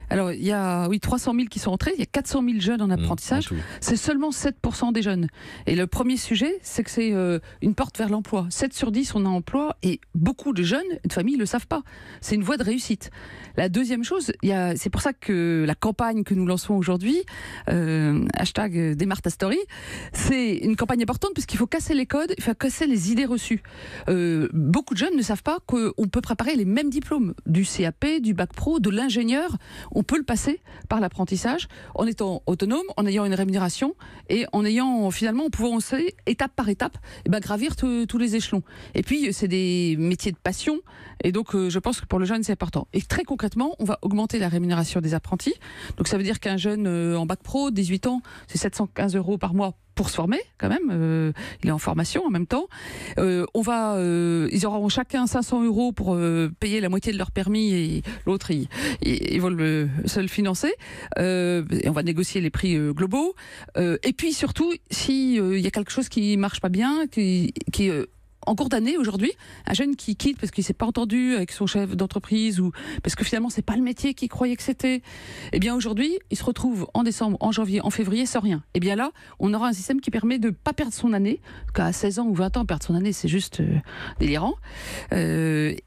Alors, il y a 300 000 qui sont entrés, il y a 400 000 jeunes en apprentissage. C'est seulement 7% des jeunes. Et le premier sujet, c'est que c'est une porte vers l'emploi. 7 sur 10 ont un emploi et beaucoup de jeunes et de familles ne le savent pas. C'est une voie de réussite. La deuxième chose, c'est pour ça que la campagne que nous lançons aujourd'hui, hashtag démarre ta story, c'est une campagne importante puisqu'il faut casser les codes, il faut casser les idées reçues. Beaucoup de jeunes ne savent pas qu'on peut préparer les mêmes diplômes, du CAP, du bac pro, de l'ingénieur. On peut le passer par l'apprentissage en étant autonome, en ayant une rémunération et en ayant finalement, en pouvant étape par étape, gravir tous les échelons. Et puis c'est des métiers de passion et donc je pense que pour le jeune c'est important. Et très concrètement, on va augmenter la rémunération des apprentis. Donc ça veut dire qu'un jeune en bac pro, 18 ans, c'est 715 € par mois pour se former quand même, il est en formation en même temps. Ils auront chacun 500 € pour payer la moitié de leur permis et l'autre ils vont se le financer. Et on va négocier les prix globaux. Et puis surtout, s'il y a quelque chose qui marche pas bien, qui en cours d'année aujourd'hui, un jeune qui quitte parce qu'il s'est pas entendu avec son chef d'entreprise ou parce que finalement c'est pas le métier qu'il croyait que c'était, eh bien aujourd'hui il se retrouve en décembre, en janvier, en février sans rien. Et bien là, on aura un système qui permet de pas perdre son année, qu'à 16 ans ou 20 ans perdre son année c'est juste délirant, et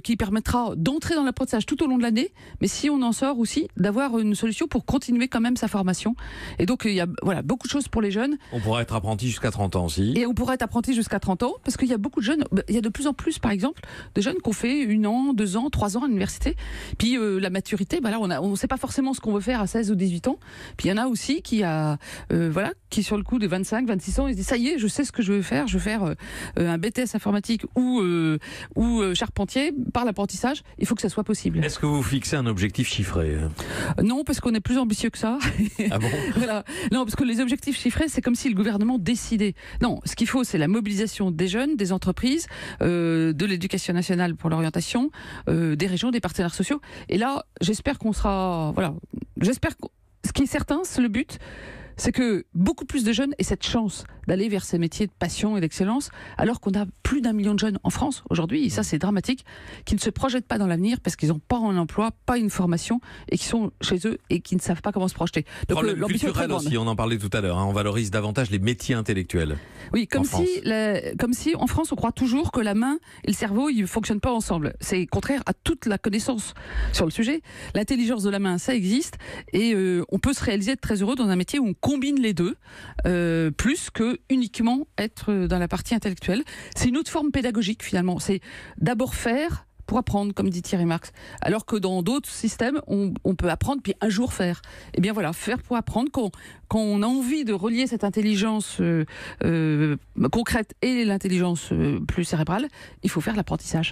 qui permettra d'entrer dans l'apprentissage tout au long de l'année, mais si on en sort aussi, d'avoir une solution pour continuer quand même sa formation. Et donc il y a beaucoup de choses pour les jeunes. On pourra être apprenti jusqu'à 30 ans aussi. Et on pourra être apprenti jusqu'à 30 ans parce qu'il y a beaucoup de jeunes, il y a de plus en plus par exemple de jeunes qui ont fait 1 an, 2 ans, 3 ans à l'université. Puis la maturité, là on ne sait pas forcément ce qu'on veut faire à 16 ou 18 ans. Puis il y en a aussi qui sur le coup de 25, 26 ans, ils se disent ça y est, je sais ce que je veux faire un BTS informatique ou charpentier par l'apprentissage. Il faut que ça soit possible. Est-ce que vous fixez un objectif chiffré? Non, parce qu'on est plus ambitieux que ça. Ah bon? Voilà. Non, parce que les objectifs chiffrés, c'est comme si le gouvernement décidait. Non, ce qu'il faut, c'est la mobilisation des jeunes, des entreprises, de l'éducation nationale pour l'orientation, des régions, des partenaires sociaux. Et là, j'espère qu'on sera... Ce qui est certain, c'est le but, c'est que beaucoup plus de jeunes aient cette chance d'aller vers ces métiers de passion et d'excellence, alors qu'on a plus d'1 million de jeunes en France aujourd'hui, et ça c'est dramatique, qui ne se projettent pas dans l'avenir parce qu'ils n'ont pas un emploi, pas une formation, et qui sont chez eux et qui ne savent pas comment se projeter. Donc l'ambition culturel aussi, on en parlait tout à l'heure, on valorise davantage les métiers intellectuels. Oui, comme si en France on croit toujours que la main et le cerveau ils ne fonctionnent pas ensemble. C'est contraire à toute la connaissance sur le sujet. L'intelligence de la main, ça existe, et on peut se réaliser, être très heureux dans un métier où on combine les deux, plus que uniquement être dans la partie intellectuelle. C'est une autre forme pédagogique finalement. C'est d'abord faire pour apprendre, comme dit Thierry Marx. Alors que dans d'autres systèmes, on peut apprendre puis un jour faire. Et bien voilà, faire pour apprendre. Quand on a envie de relier cette intelligence concrète et l'intelligence plus cérébrale, il faut faire l'apprentissage.